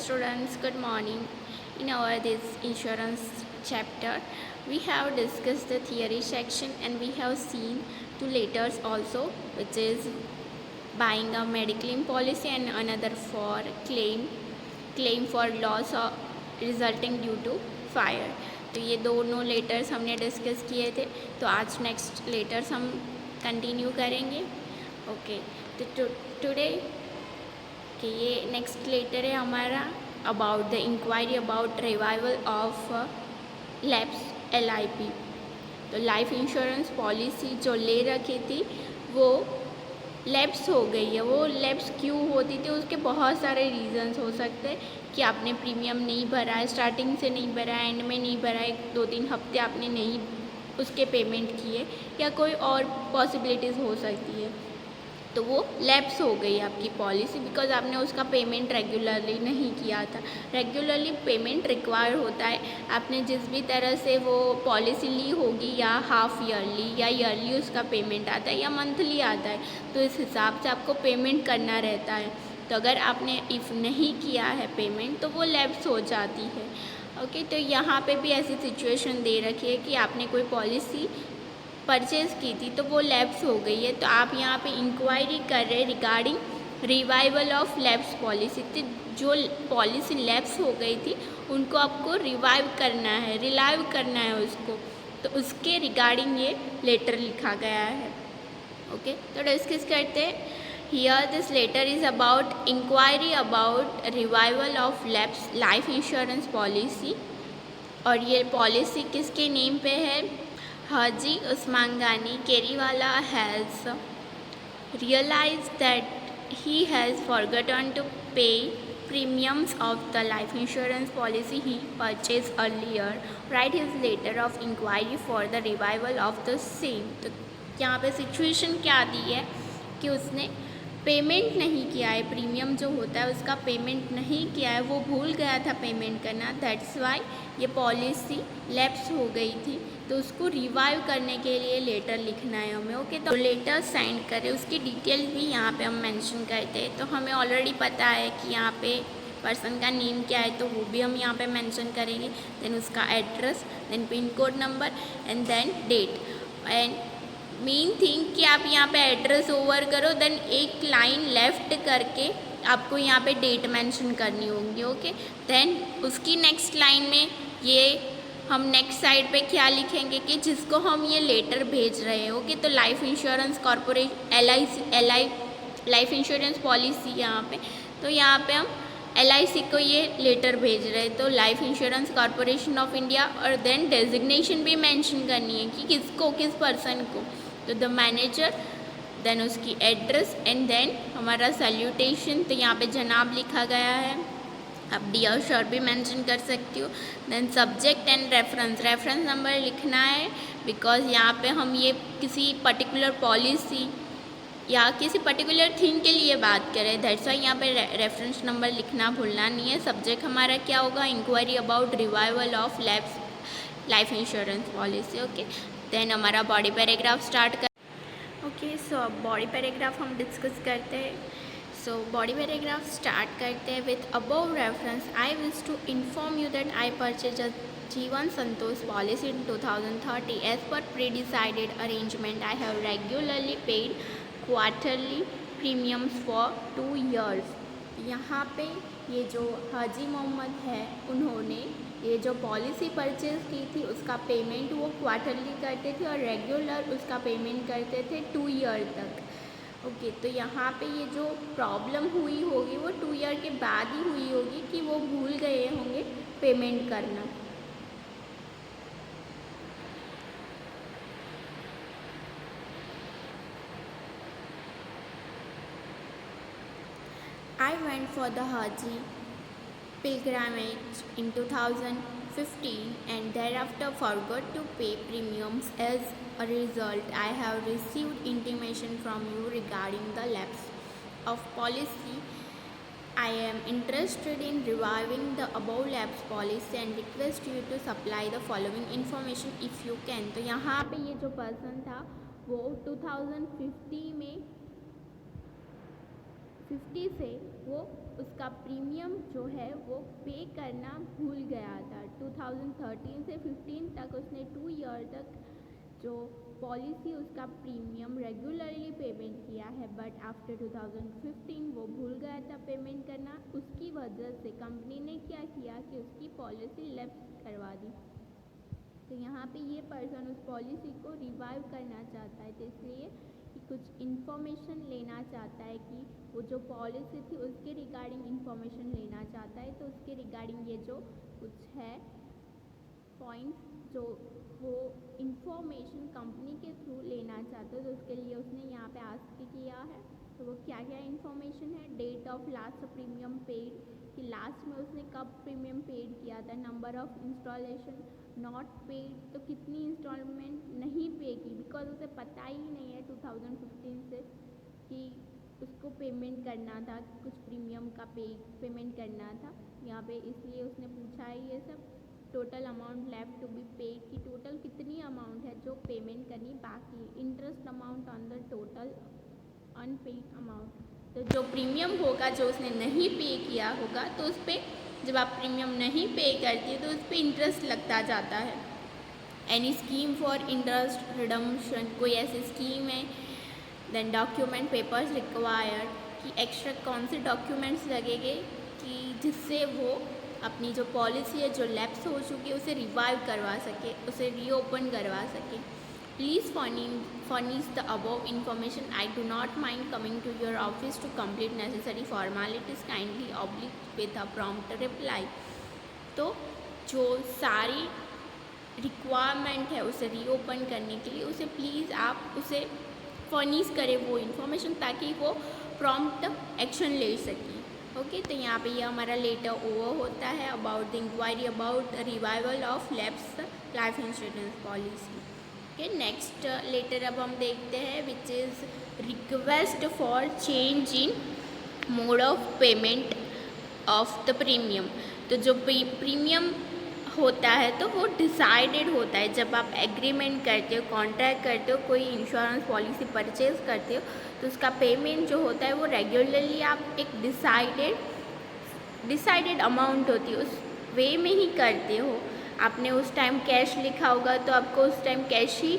students, good morning. In our this insurance chapter, we have discussed the theory section and we have seen two letters also, which is buying a mediclaim policy and another for claim for loss or resulting due to fire. तो ये दोनों letters हमने discuss किए थे. तो आज next letters हम continue करेंगे. ओके, तो टुडे कि ये नेक्स्ट लेटर है हमारा about the enquiry about revival of lapse LIP. तो लाइफ इंश्योरेंस पॉलिसी जो ले रखी थी वो लैप्स हो गई है. वो लैप्स क्यों होती थी, उसके बहुत सारे रीज़न्स हो सकते हैं कि आपने प्रीमियम नहीं भरा है, स्टार्टिंग से नहीं भरा है, एंड में नहीं भरा है, 2-3 हफ्ते आपने नहीं उसके पेमेंट किए, या कोई और पॉसिबिलिटीज़ हो सकती है. तो वो लैप्स हो गई आपकी पॉलिसी बिकॉज आपने उसका पेमेंट रेगुलरली नहीं किया था. रेगुलरली पेमेंट रिक्वायर होता है. आपने जिस भी तरह से वो पॉलिसी ली होगी, या हाफ ईयरली या ईयरली उसका पेमेंट आता है या मंथली आता है, तो इस हिसाब से आपको पेमेंट करना रहता है. तो अगर आपने इफ़ नहीं किया है पेमेंट तो वो लैप्स हो जाती है. ओके, तो यहाँ पे भी ऐसी सिचुएशन दे रखी है कि आपने कोई पॉलिसी परचेज़ की थी तो वो लैप्स हो गई है. तो आप यहाँ पे इंक्वायरी कर रहे हैं regarding revival of lapse policy. तो जो पॉलिसी लैप्स हो गई थी उनको आपको रिवाइव करना है, रिलाइव करना है उसको. तो उसके रिगार्डिंग ये लेटर लिखा गया है. ओके, तो डिस्कस करते हैं. Here this letter is about enquiry about revival of lapse life insurance policy. और ये पॉलिसी किसके नेम पे है? Haji Usman Ghani Keriwala has realized that he has forgotten to pay premiums of the life insurance policy he purchased earlier. Write his letter of inquiry for the revival of the same. तो यहाँ पे situation क्या दी है कि उसने payment नहीं किया है, प्रीमियम जो होता है उसका पेमेंट नहीं किया है, वो भूल गया था पेमेंट करना. दैट्स वाई ये पॉलिसी लैप्स हो गई थी. तो उसको रिवाइव करने के लिए लेटर लिखना है हमें. ओके, तो लेटर सेंड करें, उसकी डिटेल भी यहाँ पे हम मेंशन करते हैं. तो हमें ऑलरेडी पता है कि यहाँ पे पर्सन का नेम क्या है, तो वो भी हम यहाँ पे मेंशन करेंगे. देन उसका address, then pin code number, and then date. And main thing कि आप यहाँ पे एड्रेस ओवर करो, देन एक लाइन लेफ्ट करके आपको यहाँ पे डेट मेंशन करनी होगी. ओके, देन उसकी नेक्स्ट लाइन में ये हम नेक्स्ट साइड पे क्या लिखेंगे कि जिसको हम ये लेटर भेज रहे हैं. ओके, तो life insurance corporation LI life insurance policy यहाँ पे, तो यहाँ पे हम LIC को ये लेटर भेज रहे हैं. तो life insurance corporation of India, और देन डेजिग्नेशन भी मेंशन करनी है कि किसको, किस पर्सन को. तो द मैनेजर, देन उसकी एड्रेस, एंड देन हमारा सैल्यूटेशन. तो यहाँ पे जनाब लिखा गया है, आप डियर सर भी मेंशन कर सकती हो. Then subject and reference number लिखना है बिकॉज यहाँ पे हम ये किसी पर्टिकुलर पॉलिसी या किसी पर्टिकुलर थिंग के लिए बात करें. दैट्स वाई यहाँ पे रेफरेंस नंबर लिखना भूलना नहीं है. सब्जेक्ट हमारा क्या होगा? Enquiry about revival of lapse life insurance policy. Okay, then हमारा बॉडी पैराग्राफ स्टार्ट कर. ओके, सो अब बॉडी पैराग्राफ हम डिस्कस करते हैं. सो बॉडी पैराग्राफ स्टार्ट करते हैं with above reference. I wish to inform you that I purchase a Jeevan Santosh policy in 2030 as per pre decided arrangement. I have regularly paid quarterly premiums for 2 years. यहाँ पे ये जो हाजी मोहम्मद है, उन्होंने ये जो पॉलिसी परचेज़ की थी उसका पेमेंट वो क्वार्टरली करते थे और रेगुलर उसका पेमेंट करते थे 2 year तक. ओके, तो यहाँ पे ये जो प्रॉब्लम हुई होगी वो 2 year के बाद ही हुई होगी कि वो भूल गए होंगे पेमेंट करना. I went for the Haji pilgrimage in 2015 and thereafter forgot to pay premiums. As a result, I have received intimation from you regarding the lapse of policy. I am interested in reviving the above lapse policy and request you to supply the following information if you can. तो यहाँ पे ये जो person था वो 2015 में 50 से वो उसका प्रीमियम जो है वो पे करना भूल गया था। 2013 से 15 तक उसने 2 ईयर तक जो पॉलिसी उसका प्रीमियम रेगुलरली पेमेंट किया है, बट आफ्टर 2015 वो भूल गया था पेमेंट करना। उसकी वजह से कंपनी ने क्या किया कि उसकी पॉलिसी लैप्स करवा दी। तो यहाँ पे ये पर्सन उस पॉलिसी को रिवाइव करना चाहता है, तो इसलिए कि कुछ इन्फॉर्मेशन लेना चाहता है कि वो जो पॉलिसी थी उसके रिगार्डिंग इन्फॉर्मेशन लेना चाहता है। तो उसके रिगार्डिंग ये जो कुछ है पॉइंट्स जो वो इन्फॉर्मेशन कंपनी के थ्रू लेना चाहते हो, तो उसके लिए उसने यहाँ पे आस्क किया है। तो वो क्या क्या इन्फॉर्मेशन है, date of last premium paid कि लास्ट में उसने कब प्रीमियम पेड किया था, number of installation not paid तो कितनी इंस्टॉलमेंट नहीं पे की, बिकॉज उसे पता ही नहीं है 2015 से कि उसको पेमेंट करना था, कुछ प्रीमियम का पेमेंट करना था यहाँ पे, इसलिए उसने पूछा है ये सब। Total amount left to be paid कि टोटल कितनी अमाउंट है जो पेमेंट करनी बाकी, interest amount on the total unpaid amount. तो जो प्रीमियम होगा जो उसने नहीं पे किया होगा तो उस पर जब आप प्रीमियम नहीं पे करती तो उस पर इंटरेस्ट लगता जाता है। Any scheme for interest redemption, कोई ऐसी स्कीम है। देन डॉक्यूमेंट पेपर्स रिक्वायर्ड कि एक्स्ट्रा कौन से डॉक्यूमेंट्स लगेंगे कि जिससे वो अपनी जो पॉलिसी है जो लैप्स हो चुकी है उसे रिवाइव करवा सके, उसे रीओपन करवा सके। Please furnish the above information. I do not mind coming to your office to complete necessary formalities. Kindly oblige with a prompt reply. तो जो सारी रिक्वायरमेंट है उसे रीओपन करने के लिए उसे प्लीज़ आप उसे फर्निश करें वो इन्फॉर्मेशन, ताकि वो प्रॉम्प्ट एक्शन ले सके। ओके, तो यहाँ पे ये हमारा लेटर ओवर होता है about the enquiry about revival of lapse life insurance policy. Okay, next letter अब हम देखते हैं which is request for change in mode of payment of the premium. तो जो प्रीमियम होता है तो वो डिसाइडेड होता है जब आप एग्रीमेंट करते हो, कॉन्ट्रैक्ट करते हो, कोई इंश्योरेंस पॉलिसी परचेज करते हो, तो उसका पेमेंट जो होता है वो रेगुलरली आप एक डिसाइडेड अमाउंट होती है उस वे में ही करते हो। आपने उस टाइम कैश लिखा होगा तो आपको उस टाइम कैश ही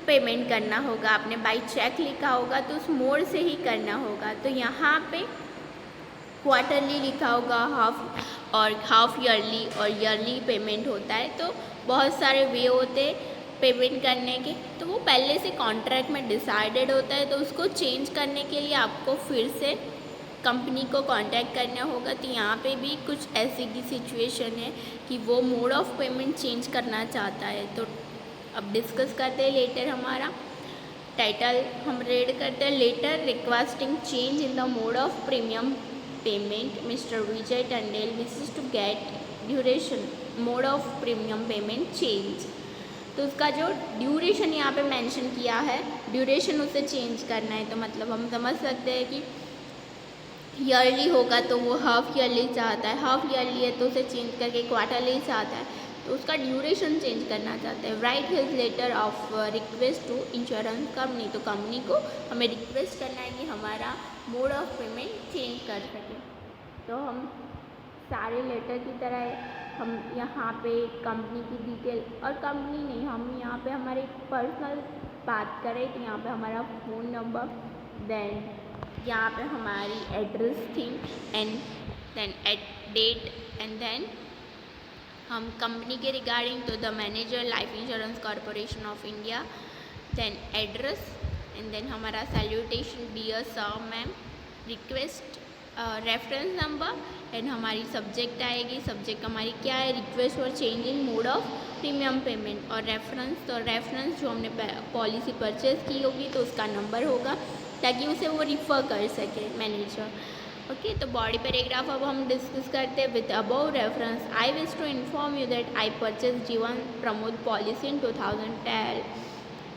पेमेंट करना होगा, आपने बाई चेक लिखा होगा तो उस मोड से ही करना होगा। तो यहाँ पे क्वार्टरली लिखा होगा हाफ ईयरली और ईयरली पेमेंट होता है। तो बहुत सारे वे होते हैं पेमेंट करने के, तो वो पहले से कॉन्ट्रैक्ट में डिसाइडेड होता है। तो उसको चेंज करने के लिए आपको फिर से कंपनी को कांटेक्ट करना होगा। तो यहाँ पे भी कुछ ऐसी की सिचुएशन है कि वो मोड ऑफ पेमेंट चेंज करना चाहता है। तो अब डिस्कस करते हैं लेटर, हमारा टाइटल हम रीड करते हैं, letter requesting change in the mode of premium payment mister Vijay Tandel wishes to get duration mode of premium payment change. तो उसका जो ड्यूरेशन यहाँ पे मेंशन किया है, ड्यूरेशन उसे चेंज करना है। तो मतलब हम समझ सकते हैं कि ईयरली होगा तो वो हाफ ईयरली चाहता है, हाफ ईयरली है तो उसे चेंज करके क्वार्टरली चाहता है, तो उसका ड्यूरेशन चेंज करना चाहता है। Write his letter of request to insurance company, तो कंपनी को हमें रिक्वेस्ट करना है कि हमारा मोड ऑफ पेमेंट चेंज कर सके। तो हम सारे लेटर की तरह हम यहाँ पे कंपनी की डिटेल, और कंपनी नहीं, हम यहाँ पे हमारे पर्सनल बात करें तो यहाँ पे हमारा फ़ोन नंबर, देन यहाँ पे हमारी एड्रेस थी, and then at date, and then हम कंपनी के regarding to the manager life insurance corporation of India, then address, and then हमारा salutation dear sir ma'am, request reference number, and हमारी subject आएगी। Subject हमारी क्या है, request for change in mode of premium payment, और reference, तो reference जो हमने पॉलिसी परचेज की होगी तो उसका नंबर होगा ताकि उसे वो रिफ़र कर सके मैनेजर। ओके, तो बॉडी पैराग्राफ अब हम डिस्कस करते हैं। With above reference I wish to inform you that I purchase Jeevan Pramod policy in 2010।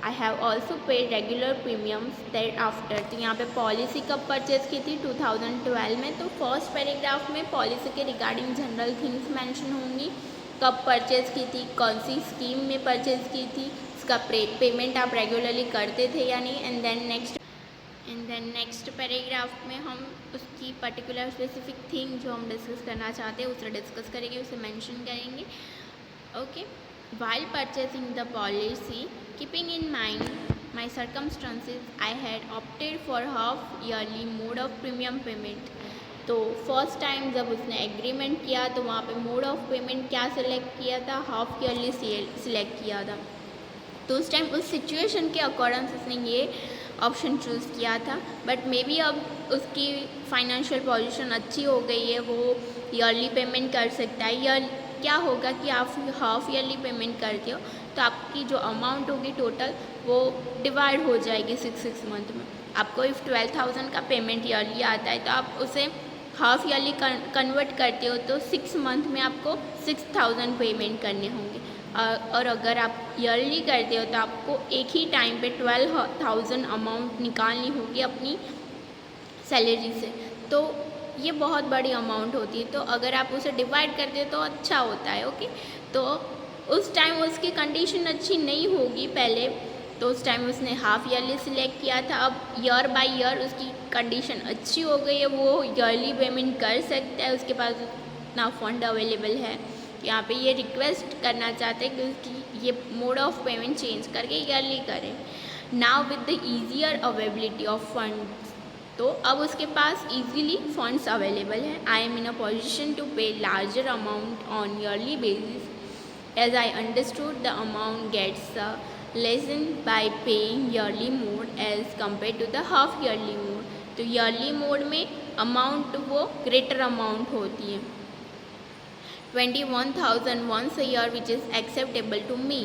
I have also paid regular premiums that after. तो यहाँ पे पॉलिसी कब परचेज की थी, 2012 में। तो फर्स्ट पैराग्राफ में पॉलिसी के रिगार्डिंग जनरल थिंग्स मेंशन होंगी, कब परचेज की थी, कौन सी स्कीम में परचेज की थी, इसका पेमेंट आप रेगुलरली करते थे या नहीं, and then next and then next paragraph में हम उसकी पर्टिकुलर स्पेसिफिक थिंग जो हम डिस्कस करना चाहते हैं उसे डिस्कस करेंगे, उसे मेंशन करेंगे. Okay. While purchasing the policy, keeping in mind my circumstances, I had opted for half yearly mode of premium payment. तो फर्स्ट टाइम जब उसने एग्रीमेंट किया तो वहाँ पे मोड ऑफ पेमेंट क्या सिलेक्ट किया था, हाफ ईयरली सिलेक्ट किया था. तो उस टाइम उस सिचुएशन के अकॉर्डिंग उसने ये ऑप्शन चूज़ किया था. बट मे बी अब उसकी फाइनेंशियल पोजीशन अच्छी हो गई है, वो ईयरली पेमेंट कर सकता है. या क्या होगा कि आप हाफ ईयरली पेमेंट करते हो तो आपकी जो अमाउंट होगी टोटल वो डिवाइड हो जाएगी 6 मंथ में. आपको इफ़ 12,000 का पेमेंट ईयरली आता है तो आप उसे हाफ ईयरली कन्वर्ट करते हो तो 6 मंथ में आपको 6,000 पेमेंट करने होंगे. और अगर आप ईयरली करते हो तो आपको एक ही टाइम पे 12,000 अमाउंट निकालनी होगी अपनी सैलरी से. तो ये बहुत बड़ी अमाउंट होती है. तो अगर आप उसे डिवाइड करते हो तो अच्छा होता है. ओके. तो उस टाइम उसकी कंडीशन अच्छी नहीं होगी पहले, तो उस टाइम उसने हाफ ईयरली सिलेक्ट किया था. अब ईयर बाय ईयर उसकी कंडीशन अच्छी हो गई है, वो ईयरली पेमेंट कर सकता है, उसके पास इतना फंड अवेलेबल है. यहाँ पे ये रिक्वेस्ट करना चाहते हैं कि उसकी ये मोड ऑफ पेमेंट चेंज करके ईयरली करें. Now with the easier availability of funds, तो अब उसके पास ईजीली फंड्स अवेलेबल हैं. I am in a position to pay larger amount on yearly basis. As I understood the amount gets lessen by paying yearly mode as compare to the half yearly mode. तो yearly mode में amount वो greater amount होती है, 21,000 once a year, which is acceptable to me.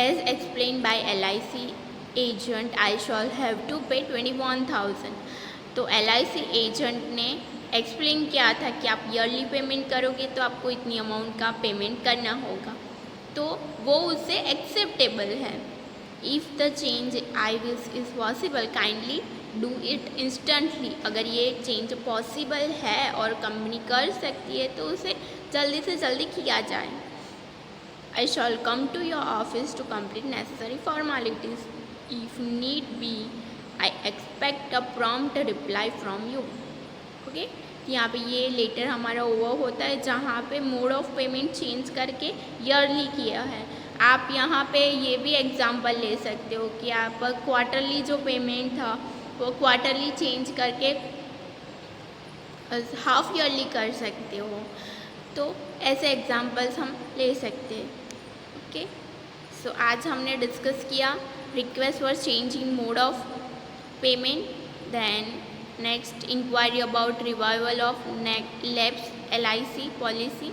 As explained by LIC agent, I shall have to pay 21,000. तो LIC agent ने explain किया था कि आप ईयरली पेमेंट करोगे तो आपको इतनी अमाउंट का पेमेंट करना होगा, तो वो उससे एक्सेप्टेबल है. If the change I wish is possible, kindly do it instantly. अगर ये चेंज पॉसिबल है और कंपनी कर सकती है तो उसे जल्दी से जल्दी किया जाए. I shall come to your office to complete necessary formalities. If need be I expect a prompt reply from you. Okay. यहाँ पे ये लेटर हमारा ओवर होता है जहाँ पे मोड ऑफ पेमेंट चेंज करके ईयरली किया है. आप यहाँ पे ये भी एग्जांपल ले सकते हो कि आप क्वार्टरली जो पेमेंट था वो क्वार्टरली चेंज करके हाफ ईयरली कर सकते हो. तो ऐसे एग्जांपल्स हम ले सकते हैं. ओके. सो आज हमने डिस्कस किया request for change in mode of payment. Then next enquiry about revival of lapse LIC policy.